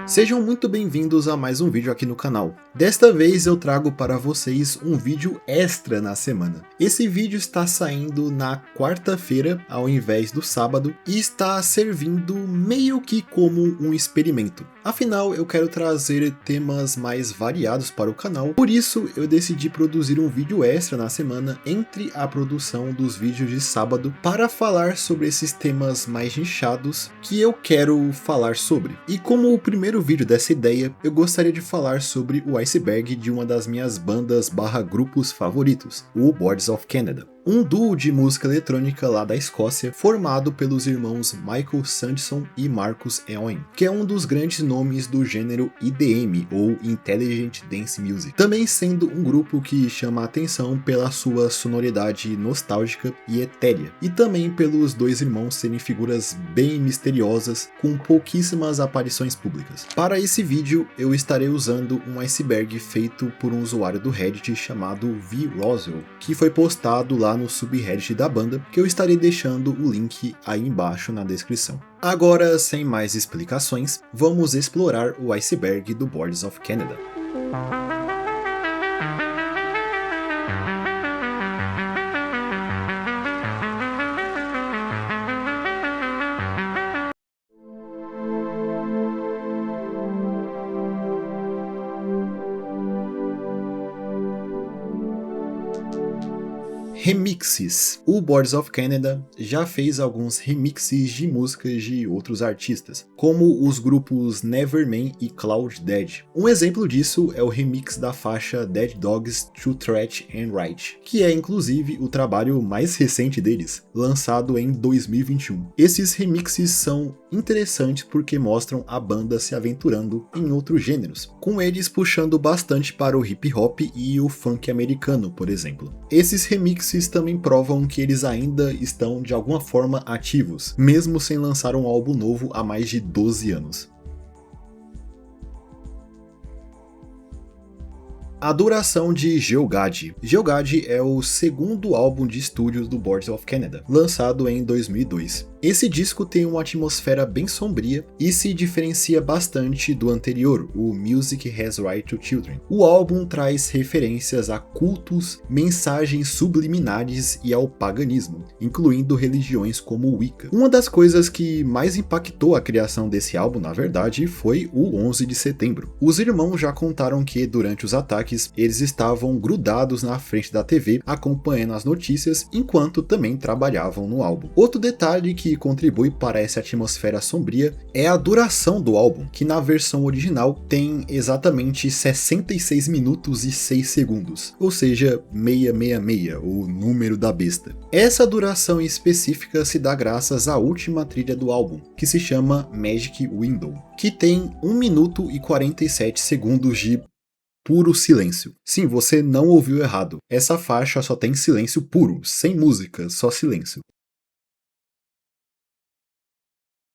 Sejam muito bem-vindos a mais um vídeo aqui no canal. Desta vez eu trago para vocês um vídeo extra na semana. Esse vídeo está saindo na quarta-feira ao invés do sábado e está servindo meio que como um experimento. Afinal, eu quero trazer temas mais variados para o canal, por isso eu decidi produzir um vídeo extra na semana entre a produção dos vídeos de sábado para falar sobre esses temas mais nichados que eu quero falar sobre. E como o primeiro vídeo dessa ideia, eu gostaria de falar sobre o iceberg de uma das minhas bandas / grupos favoritos, o Boards of Canada. Um duo de música eletrônica lá da Escócia, formado pelos irmãos Michael Sandison e Marcus Eoin, que é um dos grandes nomes do gênero IDM, ou Intelligent Dance Music, também sendo um grupo que chama a atenção pela sua sonoridade nostálgica e etérea, e também pelos dois irmãos serem figuras bem misteriosas, com pouquíssimas aparições públicas. Para esse vídeo, eu estarei usando um iceberg feito por um usuário do Reddit chamado V. Roswell, que foi postado lá no subreddit da banda, que eu estarei deixando o link aí embaixo na descrição. Agora, sem mais explicações, vamos explorar o iceberg do Boards of Canada. Remixes. O Boards of Canada já fez alguns remixes de músicas de outros artistas, como os grupos Neverman e Cloud Dead. Um exemplo disso é o remix da faixa Dead Dogs to Threat and Right, que é inclusive o trabalho mais recente deles, lançado em 2021. Esses remixes são interessantes porque mostram a banda se aventurando em outros gêneros, com eles puxando bastante para o hip hop e o funk americano, por exemplo. Esses remixes também provam que eles ainda estão de alguma forma ativos, mesmo sem lançar um álbum novo há mais de 12 anos. A duração de Geogad. Geogad é o segundo álbum de estúdio do Boards of Canada, lançado em 2002. Esse disco tem uma atmosfera bem sombria e se diferencia bastante do anterior, o Music Has Right to Children. O álbum traz referências a cultos, mensagens subliminares e ao paganismo, incluindo religiões como o Wicca. Uma das coisas que mais impactou a criação desse álbum, na verdade, foi o 11 de setembro. Os irmãos já contaram que, durante os ataques, eles estavam grudados na frente da TV, acompanhando as notícias, enquanto também trabalhavam no álbum. Outro detalhe que contribui para essa atmosfera sombria é a duração do álbum, que na versão original tem exatamente 66 minutos e 6 segundos, ou seja, 666, o número da besta. Essa duração específica se dá graças à última trilha do álbum, que se chama Magic Window, que tem 1 minuto e 47 segundos de puro silêncio. Sim, você não ouviu errado. Essa faixa só tem silêncio puro, sem música, só silêncio.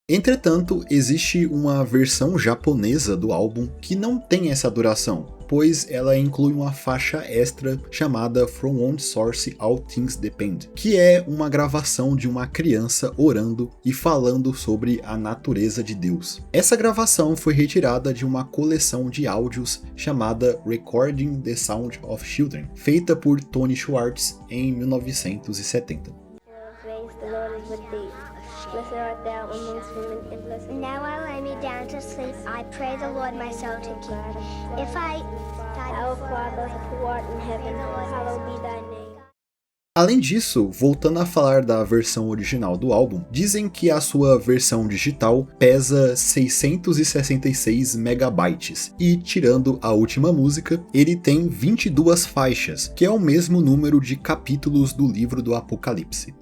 Entretanto, existe uma versão japonesa do álbum que não tem essa duração, pois ela inclui uma faixa extra chamada From One Source All Things Depend, que é uma gravação de uma criança orando e falando sobre a natureza de Deus. Essa gravação foi retirada de uma coleção de áudios chamada Recording the Sound of Children, feita por Tony Schwartz em 1970. Blessed art thou amongst women, and blessed. Now I lay me down to sleep. I pray the Lord my soul to keep. If I die, our Father who art in heaven, hallowed be thy name. Além disso, voltando a falar da versão original do álbum, dizem que a sua versão digital pesa 666 megabytes e, tirando a última música, ele tem 22 faixas, que é o mesmo número de capítulos do livro do Apocalipse.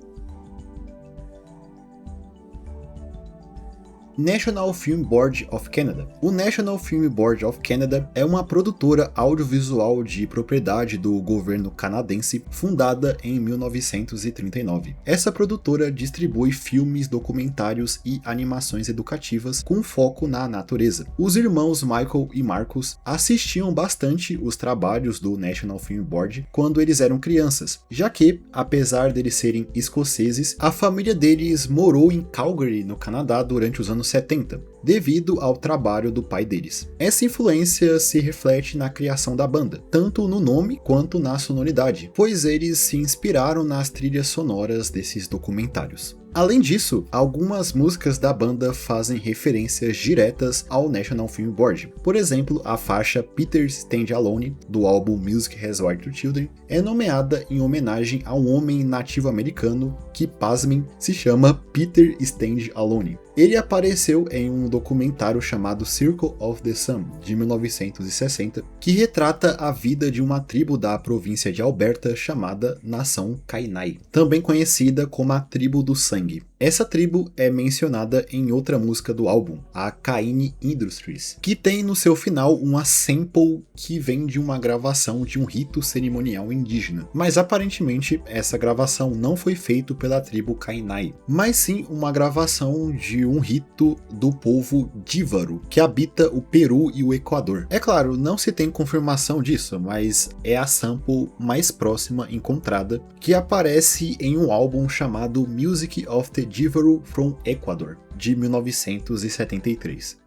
National Film Board of Canada. O National Film Board of Canada é uma produtora audiovisual de propriedade do governo canadense, fundada em 1939. Essa produtora distribui filmes, documentários e animações educativas com foco na natureza. Os irmãos Michael e Marcus assistiam bastante os trabalhos do National Film Board quando eles eram crianças, já que, apesar deles serem escoceses, a família deles morou em Calgary, no Canadá, durante os anos 70, devido ao trabalho do pai deles. Essa influência se reflete na criação da banda, tanto no nome quanto na sonoridade, pois eles se inspiraram nas trilhas sonoras desses documentários. Além disso, algumas músicas da banda fazem referências diretas ao National Film Board. Por exemplo, a faixa Peter Stand Alone, do álbum Music Has Wired to Children, é nomeada em homenagem a um homem nativo americano que, pasmem, se chama Peter Stand Alone. Ele apareceu em um documentário chamado Circle of the Sun, de 1960, que retrata a vida de uma tribo da província de Alberta chamada Nação Kainai, também conhecida como a Tribo do Sangue. Essa tribo é mencionada em outra música do álbum, a Kaini Industries, que tem no seu final uma sample que vem de uma gravação de um rito cerimonial indígena. Mas aparentemente essa gravação não foi feita pela tribo Kainai, mas sim uma gravação de um rito do povo Dívaro, que habita o Peru e o Equador. É claro, não se tem confirmação disso, mas é a sample mais próxima encontrada, que aparece em um álbum chamado Music of the Dívaro from Ecuador, de 1973.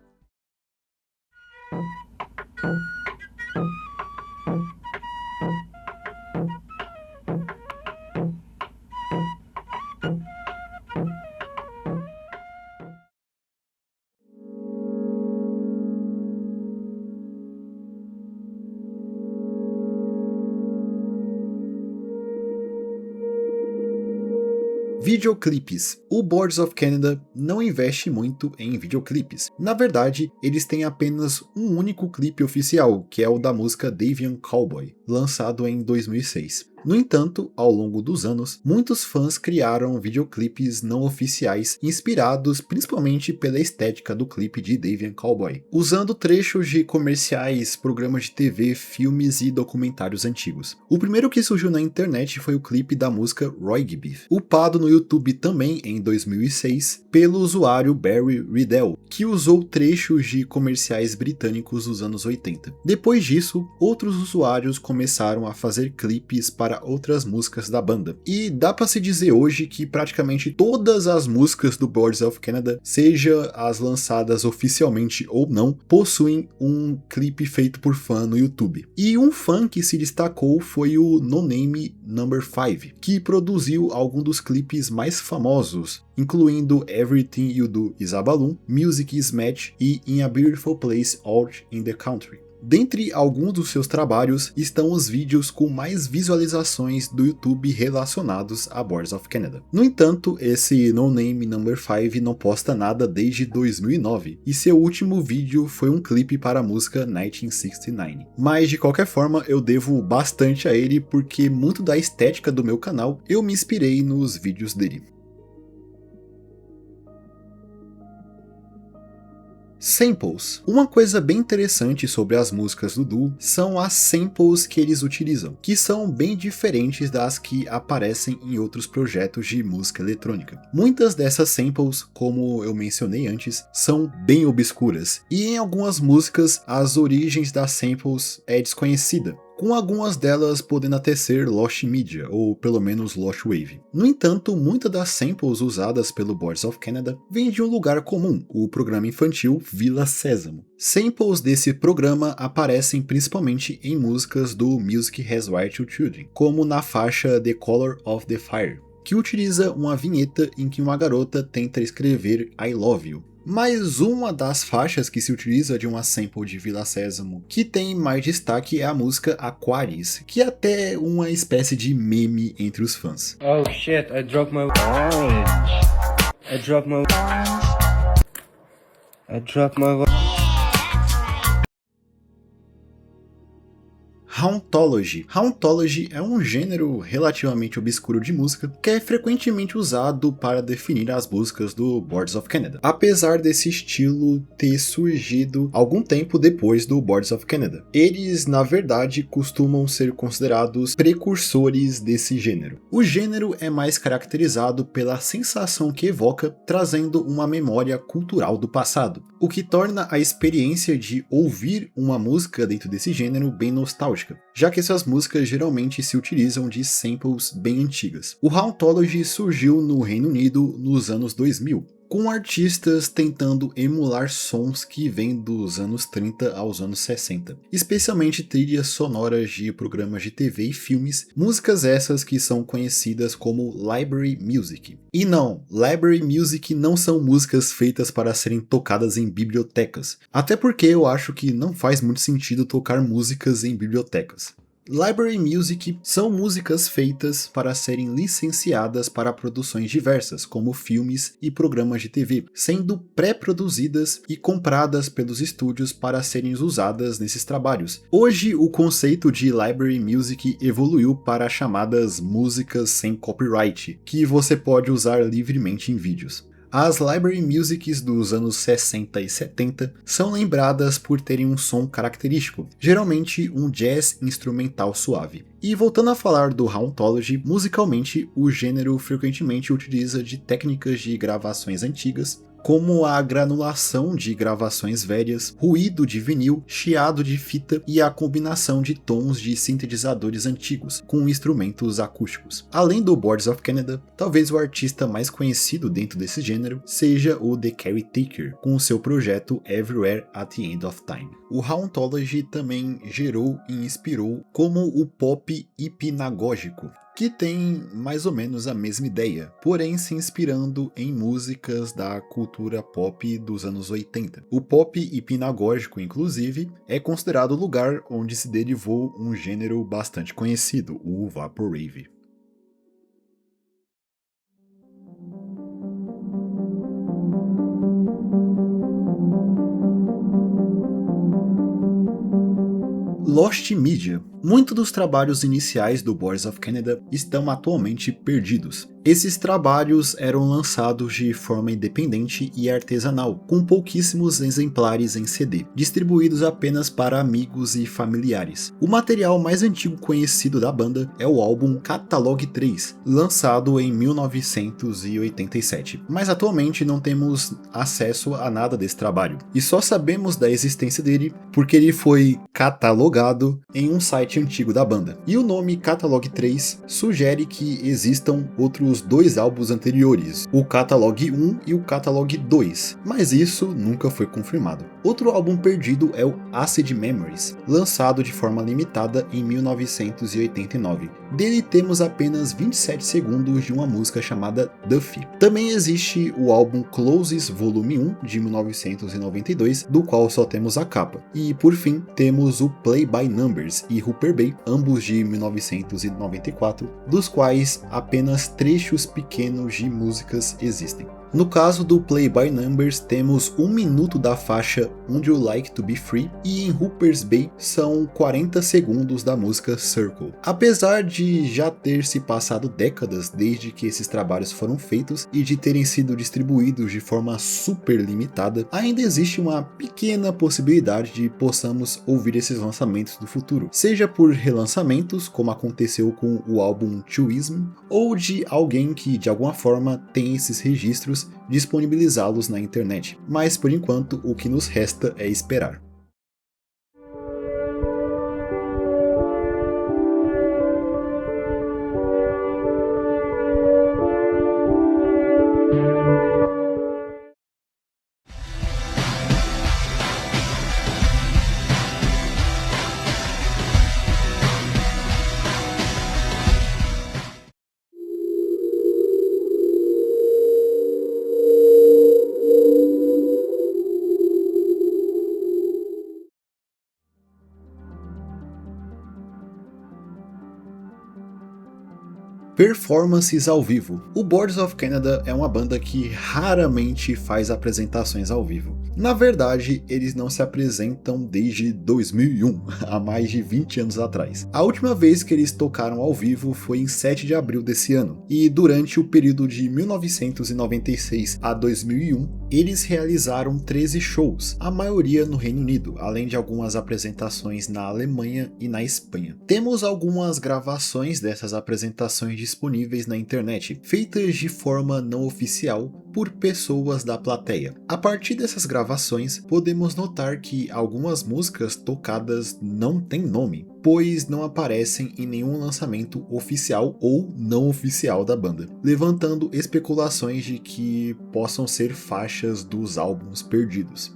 Videoclipes. O Boards of Canada não investe muito em videoclipes. Na verdade, eles têm apenas um único clipe oficial, que é o da música Davian Cowboy, lançado em 2006. No entanto, ao longo dos anos, muitos fãs criaram videoclipes não oficiais inspirados principalmente pela estética do clipe de Davian Cowboy, usando trechos de comerciais, programas de TV, filmes e documentários antigos. O primeiro que surgiu na internet foi o clipe da música Roy Beef, upado no YouTube também em 2006 pelo usuário Barry Riddell, que usou trechos de comerciais britânicos dos anos 80. Depois disso, outros usuários começaram a fazer clipes para outras músicas da banda. E dá pra se dizer hoje que praticamente todas as músicas do Boards of Canada, seja as lançadas oficialmente ou não, possuem um clipe feito por fã no YouTube. E um fã que se destacou foi o No Name No. 5, que produziu alguns dos clipes mais famosos, incluindo Everything You Do Is a Balloon, Music Is Match e In a Beautiful Place Out in the Country. Dentre alguns dos seus trabalhos estão os vídeos com mais visualizações do YouTube relacionados a Boards of Canada. No entanto, esse No Name No. 5 não posta nada desde 2009, e seu último vídeo foi um clipe para a música 1969. Mas de qualquer forma, eu devo bastante a ele porque muito da estética do meu canal eu me inspirei nos vídeos dele. Samples. Uma coisa bem interessante sobre as músicas do duo são as samples que eles utilizam, que são bem diferentes das que aparecem em outros projetos de música eletrônica. Muitas dessas samples, como eu mencionei antes, são bem obscuras, e em algumas músicas as origens das samples é desconhecida, com algumas delas podendo até ser Lost Media, ou pelo menos Lost Wave. No entanto, muitas das samples usadas pelo Boards of Canada vêm de um lugar comum, o programa infantil Vila Sésamo. Samples desse programa aparecem principalmente em músicas do Music Has Wired to Children, como na faixa The Color of the Fire, que utiliza uma vinheta em que uma garota tenta escrever I Love You. Mas uma das faixas que se utiliza de uma sample de Vila Sésamo que tem mais destaque é a música Aquarius, que é até uma espécie de meme entre os fãs. Oh shit, I dropped my orange. I dropped my Hauntology. Hauntology é um gênero relativamente obscuro de música que é frequentemente usado para definir as músicas do Boards of Canada, apesar desse estilo ter surgido algum tempo depois do Boards of Canada. Eles, na verdade, costumam ser considerados precursores desse gênero. O gênero é mais caracterizado pela sensação que evoca, trazendo uma memória cultural do passado, o que torna a experiência de ouvir uma música dentro desse gênero bem nostálgica, já que essas músicas geralmente se utilizam de samples bem antigas. O Hauntology surgiu no Reino Unido nos anos 2000, com artistas tentando emular sons que vêm dos anos 30 aos anos 60, especialmente trilhas sonoras de programas de TV e filmes, músicas essas que são conhecidas como Library Music. E não, Library Music não são músicas feitas para serem tocadas em bibliotecas, até porque eu acho que não faz muito sentido tocar músicas em bibliotecas. Library Music são músicas feitas para serem licenciadas para produções diversas, como filmes e programas de TV, sendo pré-produzidas e compradas pelos estúdios para serem usadas nesses trabalhos. Hoje, o conceito de Library Music evoluiu para as chamadas músicas sem copyright, que você pode usar livremente em vídeos. As Library Musics dos anos 60 e 70 são lembradas por terem um som característico, geralmente um jazz instrumental suave. E voltando a falar do Hauntology, musicalmente o gênero frequentemente utiliza de técnicas de gravações antigas, como a granulação de gravações velhas, ruído de vinil, chiado de fita e a combinação de tons de sintetizadores antigos com instrumentos acústicos. Além do Boards of Canada, talvez o artista mais conhecido dentro desse gênero seja o The Caretaker, com seu projeto Everywhere at the End of Time. O Hauntology também gerou e inspirou como o pop hipnagógico, que tem mais ou menos a mesma ideia, porém se inspirando em músicas da cultura pop dos anos 80. O pop hipnagógico, inclusive, é considerado o lugar onde se derivou um gênero bastante conhecido, o Vaporwave. Lost Media. Muitos dos trabalhos iniciais do Boards of Canada estão atualmente perdidos. Esses trabalhos eram lançados de forma independente e artesanal, com pouquíssimos exemplares em CD, distribuídos apenas para amigos e familiares. O material mais antigo conhecido da banda é o álbum Catalog 3, lançado em 1987, mas atualmente não temos acesso a nada desse trabalho, e só sabemos da existência dele porque ele foi catalogado em um site antigo da banda. E o nome Catalog 3 sugere que existam outros dois álbuns anteriores, o Catalog 1 e o Catalog 2, mas isso nunca foi confirmado. Outro álbum perdido é o Acid Memories, lançado de forma limitada em 1989. Dele temos apenas 27 segundos de uma música chamada Duffy. Também existe o álbum Closes Volume 1 de 1992, do qual só temos a capa. E por fim, temos o Play by Numbers e Hooper Bay, ambos de 1994, dos quais apenas trechos pequenos de músicas existem. No caso do Play by Numbers, temos 1 minuto da faixa Would You Like to Be Free, e em Hooper's Bay são 40 segundos da música Circle. Apesar de já ter se passado décadas desde que esses trabalhos foram feitos e de terem sido distribuídos de forma super limitada, ainda existe uma pequena possibilidade de possamos ouvir esses lançamentos no futuro, seja por relançamentos, como aconteceu com o álbum Truism, ou de alguém que de alguma forma tem esses registros disponibilizá-los na internet, mas por enquanto o que nos resta é esperar. Performances ao vivo. O Boards of Canada é uma banda que raramente faz apresentações ao vivo. Na verdade, eles não se apresentam desde 2001, há mais de 20 anos atrás. A última vez que eles tocaram ao vivo foi em 7 de abril desse ano, e durante o período de 1996 a 2001, eles realizaram 13 shows, a maioria no Reino Unido, além de algumas apresentações na Alemanha e na Espanha. Temos algumas gravações dessas apresentações disponíveis na internet, feitas de forma não oficial por pessoas da plateia. A partir dessas gravações, podemos notar que algumas músicas tocadas não têm nome, pois não aparecem em nenhum lançamento oficial ou não oficial da banda, levantando especulações de que possam ser faixas dos álbuns perdidos.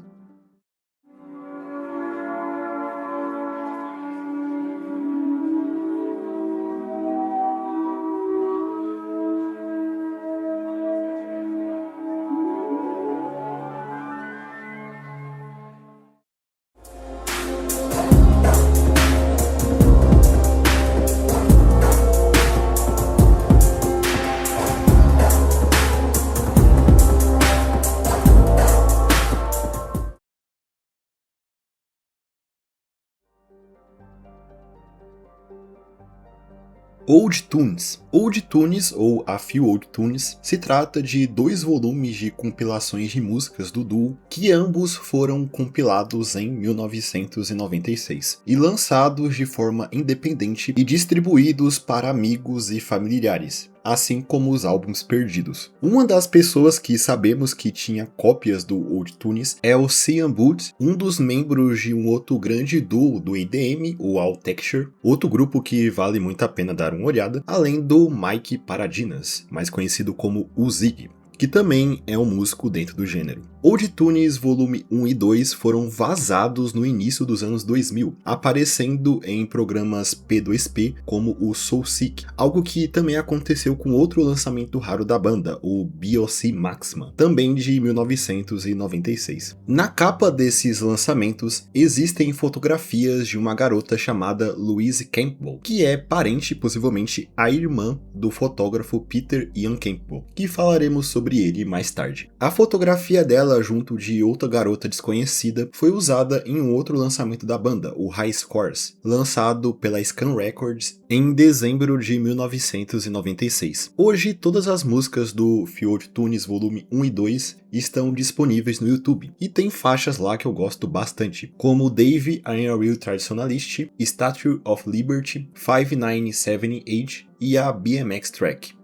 Old Tunes. Old Tunes, ou A Few Old Tunes, se trata de 2 volumes de compilações de músicas do duo, que ambos foram compilados em 1996 e lançados de forma independente e distribuídos para amigos e familiares, assim como os álbuns perdidos. Uma das pessoas que sabemos que tinha cópias do Old Tunes é o Cian Booth, um dos membros de um outro grande duo do EDM, o All Texture, outro grupo que vale muito a pena dar uma olhada, além do Mike Paradinas, mais conhecido como o Zig, que também é um músico dentro do gênero. Old Tunes volume 1 e 2 foram vazados no início dos anos 2000, aparecendo em programas P2P como o Soul Sick, algo que também aconteceu com outro lançamento raro da banda, o BOC Maxima, também de 1996. Na capa desses lançamentos existem fotografias de uma garota chamada Louise Campbell, que é parente, possivelmente a irmã do fotógrafo Peter Ian Campbell, que falaremos sobre ele mais tarde. A fotografia dela junto de outra garota desconhecida foi usada em um outro lançamento da banda, o High Scores, lançado pela Scan Records em dezembro de 1996. Hoje todas as músicas do Few Old Tunes volume 1 e 2 estão disponíveis no YouTube, e tem faixas lá que eu gosto bastante, como Dave I Am a Real Traditionalist, Statue of Liberty, 5978 e a BMX Track.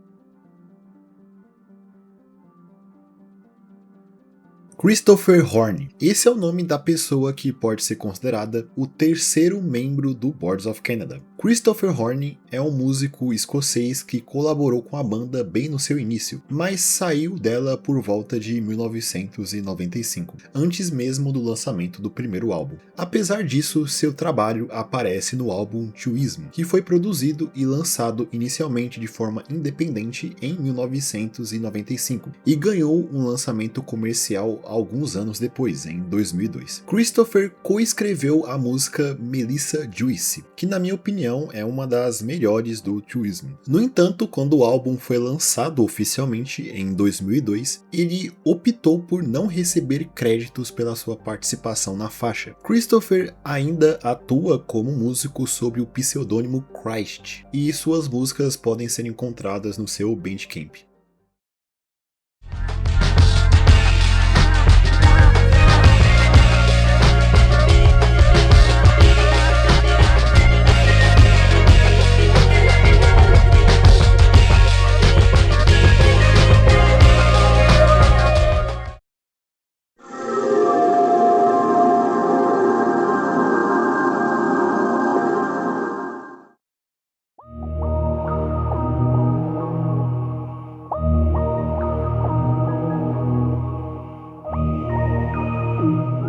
Christopher Horne. Esse é o nome da pessoa que pode ser considerada o terceiro membro do Boards of Canada. Christopher Horne é um músico escocês que colaborou com a banda bem no seu início, mas saiu dela por volta de 1995, antes mesmo do lançamento do primeiro álbum. Apesar disso, seu trabalho aparece no álbum Tuism, que foi produzido e lançado inicialmente de forma independente em 1995, e ganhou um lançamento comercial alguns anos depois, em 2002. Christopher coescreveu a música Melissa Juice, que na minha opinião é uma das melhores do Tuism. No entanto, quando o álbum foi lançado oficialmente em 2002, ele optou por não receber créditos pela sua participação na faixa. Christopher ainda atua como músico sob o pseudônimo Christ, e suas músicas podem ser encontradas no seu Bandcamp.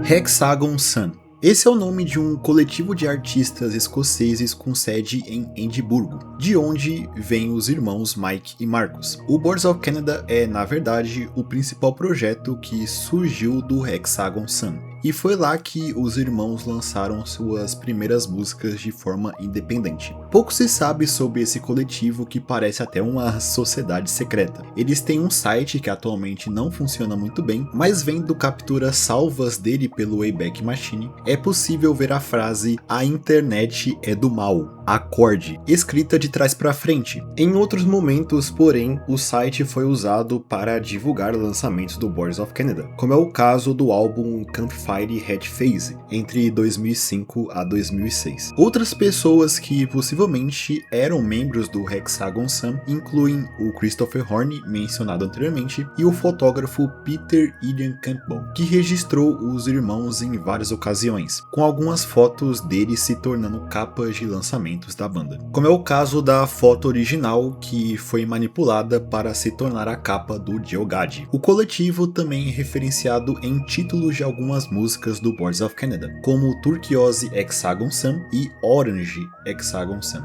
Hexagon Sun. Esse é o nome de um coletivo de artistas escoceses com sede em Edimburgo, de onde vêm os irmãos Mike e Marcus. O Boards of Canada é, na verdade, o principal projeto que surgiu do Hexagon Sun. e foi lá que os irmãos lançaram suas primeiras músicas de forma independente. Pouco se sabe sobre esse coletivo que parece até uma sociedade secreta. Eles têm um site que atualmente não funciona muito bem, mas vendo capturas salvas dele pelo Wayback Machine, é possível ver a frase "A internet é do mal, acorde", escrita de trás para frente. Em outros momentos, porém, o site foi usado para divulgar lançamentos do Boards of Canada, como é o caso do álbum Campfire Red Phase, entre 2005 a 2006. Outras pessoas que possivelmente eram membros do Hexagon Sun incluem o Christopher Horne, mencionado anteriormente, e o fotógrafo Peter Ian Campbell, que registrou os irmãos em várias ocasiões, com algumas fotos deles se tornando capas de lançamentos da banda. Como é o caso da foto original, que foi manipulada para se tornar a capa do Geogad. O coletivo também é referenciado em títulos de algumas músicas do Boards of Canada, como Turquoise Hexagon Sun e Orange Hexagon Sun.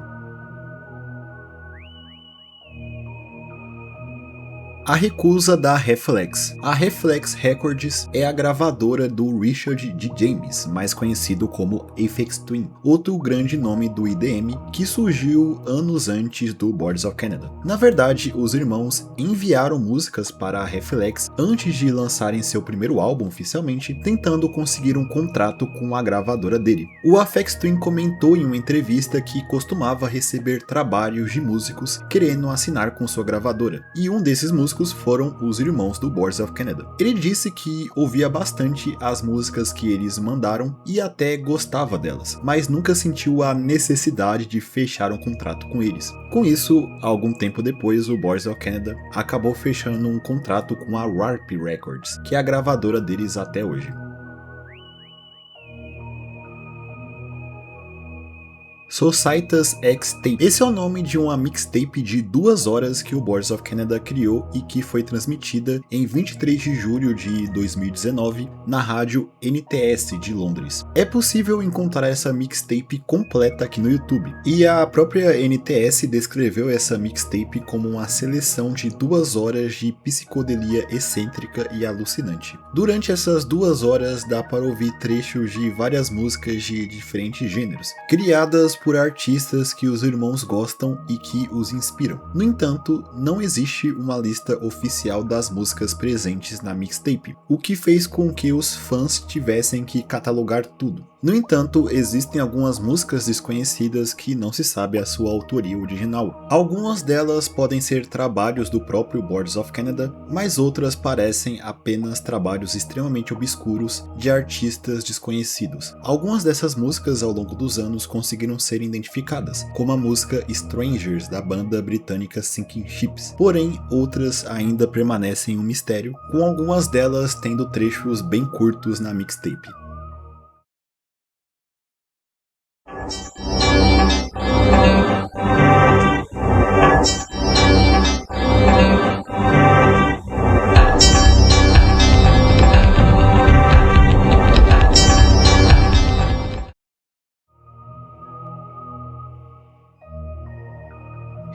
A recusa da Reflex. A Reflex Records é a gravadora do Richard D. James, mais conhecido como Aphex Twin, outro grande nome do IDM que surgiu anos antes do Boards of Canada. Na verdade, os irmãos enviaram músicas para a Reflex antes de lançarem seu primeiro álbum oficialmente, tentando conseguir um contrato com a gravadora dele. O Aphex Twin comentou em uma entrevista que costumava receber trabalhos de músicos querendo assinar com sua gravadora, e um desses músicos foram os irmãos do Boards of Canada. Ele disse que ouvia bastante as músicas que eles mandaram e até gostava delas, mas nunca sentiu a necessidade de fechar um contrato com eles. Com isso, algum tempo depois, o Boards of Canada acabou fechando um contrato com a Warp Records, que é a gravadora deles até hoje. Societas X-Tape. Esse é o nome de uma mixtape de 2 horas que o Boards of Canada criou e que foi transmitida em 23 de julho de 2019 na rádio NTS de Londres. É possível encontrar essa mixtape completa aqui no YouTube, e a própria NTS descreveu essa mixtape como uma seleção de 2 horas de psicodelia excêntrica e alucinante. Durante essas 2 horas dá para ouvir trechos de várias músicas de diferentes gêneros, criadas por artistas que os irmãos gostam e que os inspiram. No entanto, não existe uma lista oficial das músicas presentes na mixtape, o que fez com que os fãs tivessem que catalogar tudo. No entanto, existem algumas músicas desconhecidas que não se sabe a sua autoria original. Algumas delas podem ser trabalhos do próprio Boards of Canada, mas outras parecem apenas trabalhos extremamente obscuros de artistas desconhecidos. Algumas dessas músicas ao longo dos anos conseguiram ser identificadas, como a música Strangers da banda britânica Sinking Ships, porém outras ainda permanecem um mistério, com algumas delas tendo trechos bem curtos na mixtape.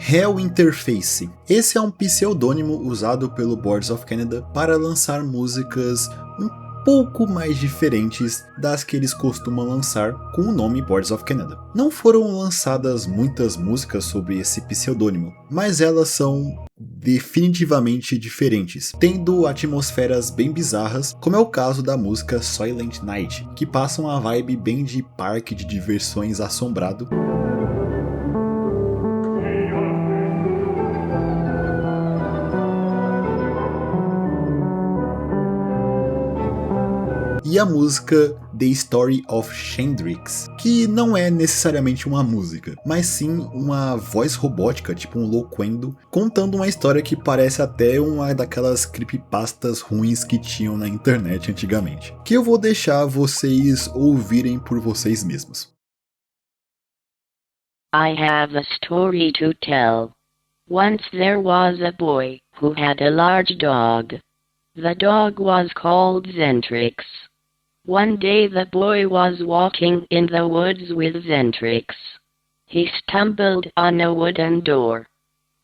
Hell Interface. Esse é um pseudônimo usado pelo Boards of Canada para lançar músicas um pouco mais diferentes das que eles costumam lançar com o nome Boards of Canada. Não foram lançadas muitas músicas sobre esse pseudônimo, mas elas são definitivamente diferentes, tendo atmosferas bem bizarras, como é o caso da música Silent Night, que passa uma vibe bem de parque de diversões assombrado. E a música The Story of Shendrix, que não é necessariamente uma música, mas sim uma voz robótica, tipo um loquendo, contando uma história que parece até uma daquelas creepypastas ruins que tinham na internet antigamente, que eu vou deixar vocês ouvirem por vocês mesmos. I have a story to tell. Once there was a boy who had a large dog. The dog was called Zentrix. One day the boy was walking in the woods with Zentrix. He stumbled on a wooden door.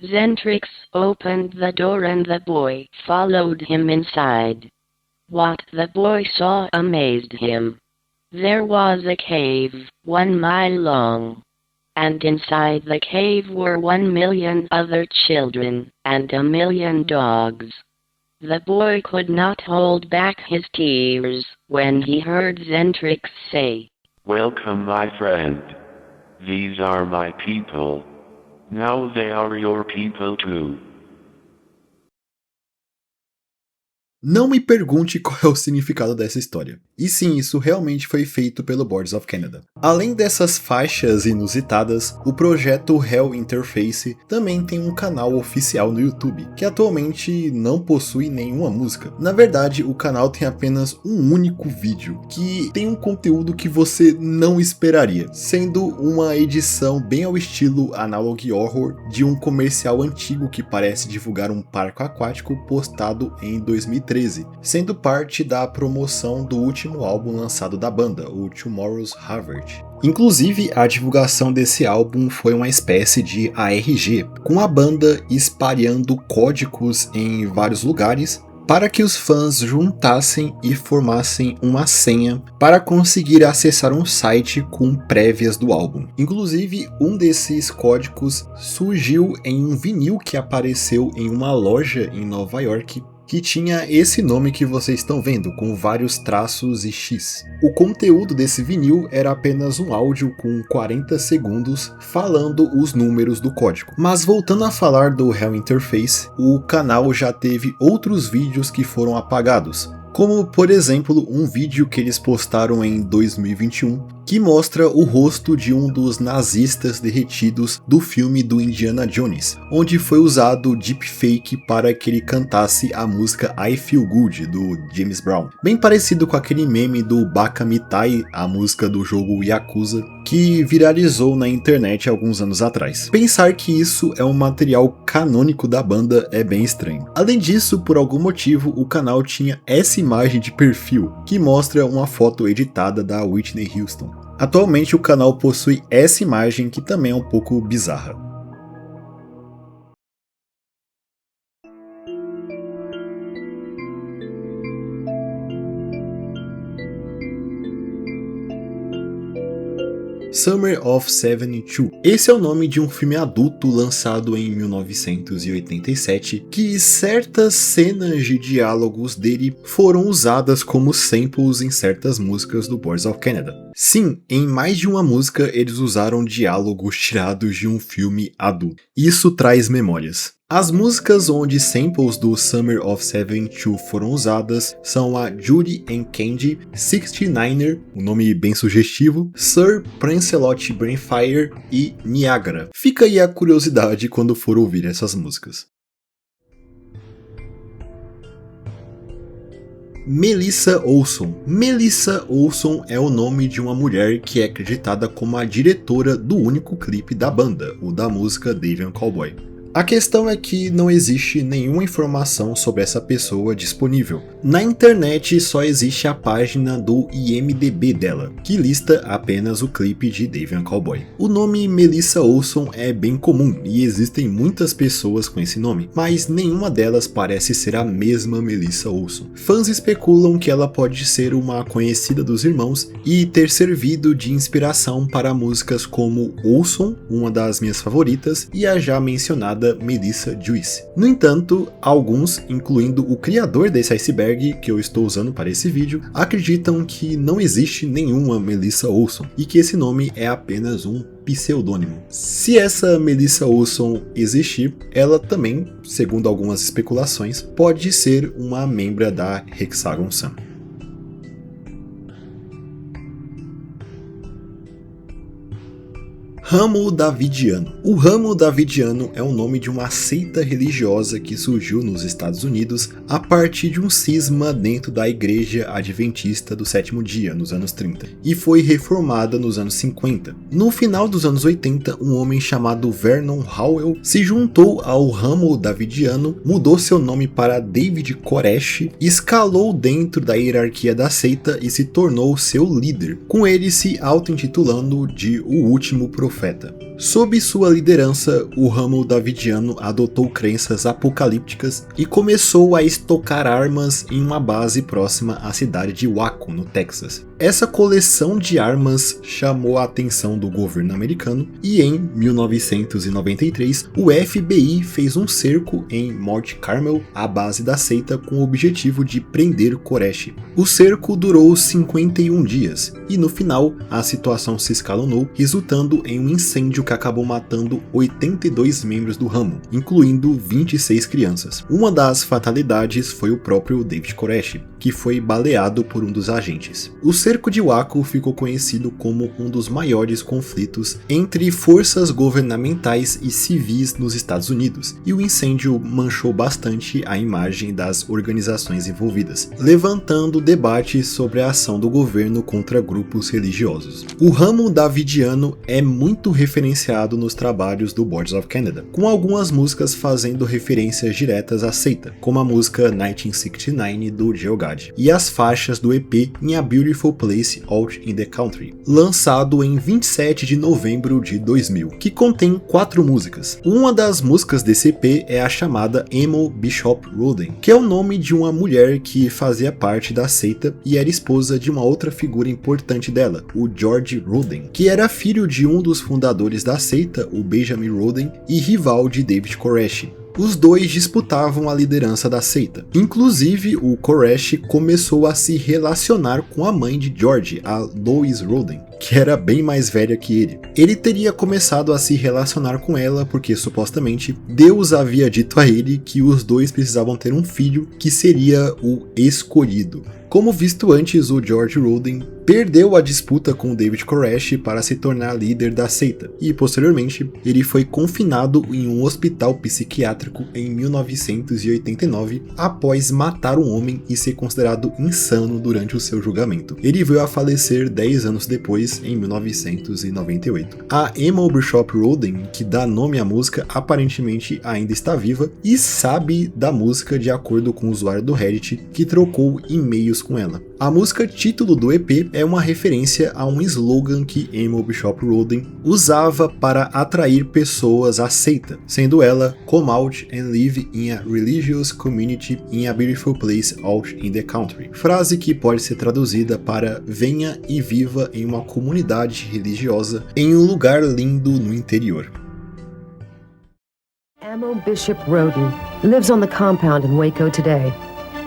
Zentrix opened the door and the boy followed him inside. What the boy saw amazed him. There was a cave, 1 mile long. And inside the cave were 1 million other children, and 1 million dogs. The boy could not hold back his tears when he heard Zentrix say, "Welcome, my friend. These are my people. Now they are your people too." Não me pergunte qual é o significado dessa história. E sim, isso realmente foi feito pelo Boards of Canada. Além dessas faixas inusitadas, o projeto Hell Interface também tem um canal oficial no YouTube, que atualmente não possui nenhuma música. Na verdade, o canal tem apenas um único vídeo, que tem um conteúdo que você não esperaria, sendo uma edição bem ao estilo Analog Horror de um comercial antigo que parece divulgar um parque aquático postado em 2013, sendo parte da promoção do último álbum lançado da banda, o Tomorrow's Harvest. Inclusive, a divulgação desse álbum foi uma espécie de ARG, com a banda espalhando códigos em vários lugares para que os fãs juntassem e formassem uma senha para conseguir acessar um site com prévias do álbum. Inclusive, um desses códigos surgiu em um vinil que apareceu em uma loja em Nova York, que tinha esse nome que vocês estão vendo, com vários traços e X. O conteúdo desse vinil era apenas um áudio com 40 segundos falando os números do código. Mas voltando a falar do Hell Interface, o canal já teve outros vídeos que foram apagados, como por exemplo um vídeo que eles postaram em 2021, que mostra o rosto de um dos nazistas derretidos do filme do Indiana Jones, onde foi usado deepfake para que ele cantasse a música I Feel Good, do James Brown. Bem parecido com aquele meme do Baka Mitai, a música do jogo Yakuza, que viralizou na internet alguns anos atrás. Pensar que isso é um material canônico da banda é bem estranho. Além disso, por algum motivo, o canal tinha essa imagem de perfil, que mostra uma foto editada da Whitney Houston. Atualmente o canal possui essa imagem que também é um pouco bizarra. Summer of 72. Esse é o nome de um filme adulto lançado em 1987, que certas cenas de diálogos dele foram usadas como samples em certas músicas do Boards of Canada. Sim, em mais de uma música eles usaram diálogos tirados de um filme adulto. Isso traz memórias. As músicas onde samples do Summer of 72 foram usadas são a Judy and Candy, 69er, um nome bem sugestivo, Sir Prancelot Brainfire e Niagara. Fica aí a curiosidade quando for ouvir essas músicas. Melissa Olson. Melissa Olson é o nome de uma mulher que é acreditada como a diretora do único clipe da banda, o da música Davian Cowboy. A questão é que não existe nenhuma informação sobre essa pessoa disponível. Na internet só existe a página do IMDb dela, que lista apenas o clipe de Davian Cowboy. O nome Melissa Olson é bem comum e existem muitas pessoas com esse nome, mas nenhuma delas parece ser a mesma Melissa Olson. Fãs especulam que ela pode ser uma conhecida dos irmãos e ter servido de inspiração para músicas como Olson, uma das minhas favoritas, e a já mencionada Melissa Juice. No entanto, alguns, incluindo o criador desse iceberg que eu estou usando para esse vídeo, acreditam que não existe nenhuma Melissa Olson e que esse nome é apenas um pseudônimo. Se essa Melissa Olson existir, ela também, segundo algumas especulações, pode ser uma membra da Hexagon Sun. Ramo Davidiano. O Ramo Davidiano é o nome de uma seita religiosa que surgiu nos Estados Unidos a partir de um cisma dentro da Igreja Adventista do Sétimo Dia, nos anos 30, e foi reformada nos anos 50. No final dos anos 80, um homem chamado Vernon Howell se juntou ao Ramo Davidiano, mudou seu nome para David Koresh, escalou dentro da hierarquia da seita e se tornou seu líder, com ele se auto-intitulando de O Último Profeta profeta. Sob sua liderança, o ramo davidiano adotou crenças apocalípticas e começou a estocar armas em uma base próxima à cidade de Waco, no Texas. Essa coleção de armas chamou a atenção do governo americano e em 1993 o FBI fez um cerco em Mount Carmel, a base da seita, com o objetivo de prender Koresh. O cerco durou 51 dias e no final a situação se escalonou, resultando em um incêndio que acabou matando 82 membros do ramo, incluindo 26 crianças. Uma das fatalidades foi o próprio David Koresh, que foi baleado por um dos agentes. O cerco de Waco ficou conhecido como um dos maiores conflitos entre forças governamentais e civis nos Estados Unidos, e o incêndio manchou bastante a imagem das organizações envolvidas, levantando debates sobre a ação do governo contra grupos religiosos. O ramo davidiano é muito referenciado nos trabalhos do Boards of Canada, com algumas músicas fazendo referências diretas à seita, como a música 1969 do Geogad, e as faixas do EP In a Beautiful Place Out in the Country, lançado em 27 de novembro de 2000, que contém 4 músicas. Uma das músicas desse EP é a chamada Emo Bishop Roden, que é o nome de uma mulher que fazia parte da seita e era esposa de uma outra figura importante dela, o George Roden, que era filho de um dos fundadores da seita, o Benjamin Roden, e rival de David Koresh. Os dois disputavam a liderança da seita. Inclusive, o Koresh começou a se relacionar com a mãe de George, a Lois Roden, que era bem mais velha que ele. Ele teria começado a se relacionar com ela porque, supostamente, Deus havia dito a ele que os dois precisavam ter um filho que seria o escolhido. Como visto antes, o George Roden perdeu a disputa com David Koresh para se tornar líder da seita, e posteriormente ele foi confinado em um hospital psiquiátrico em 1989 após matar um homem e ser considerado insano durante o seu julgamento. Ele veio a falecer 10 anos depois, em 1998. A Emo Bishop Roden, que dá nome à música, aparentemente ainda está viva e sabe da música de acordo com o usuário do Reddit que trocou e-mails com ela. A música título do EP é uma referência a um slogan que Emo Bishop Roden usava para atrair pessoas à seita, sendo ela "Come out and live in a religious community in a beautiful place out in the country", frase que pode ser traduzida para "venha e viva em uma comunidade religiosa em um lugar lindo no interior". Emo Bishop Roden lives on the compound in Waco today.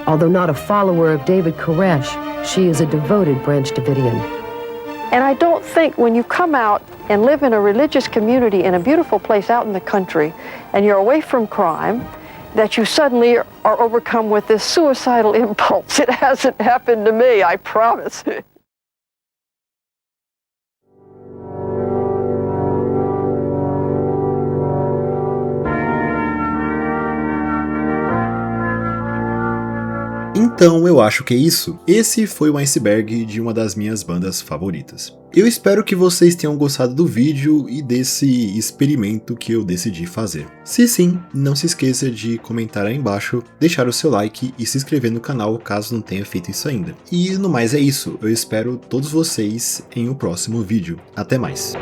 Although not a follower of David Koresh, she is a devoted Branch Davidian. And I don't think when you come out and live in a religious community in a beautiful place out in the country, and you're away from crime, that you suddenly are overcome with this suicidal impulse. It hasn't happened to me, I promise. Então eu acho que é isso. Esse foi o iceberg de uma das minhas bandas favoritas. Eu espero que vocês tenham gostado do vídeo e desse experimento que eu decidi fazer. Se sim, não se esqueça de comentar aí embaixo, deixar o seu like e se inscrever no canal caso não tenha feito isso ainda. E no mais é isso, eu espero todos vocês em um próximo vídeo. Até mais!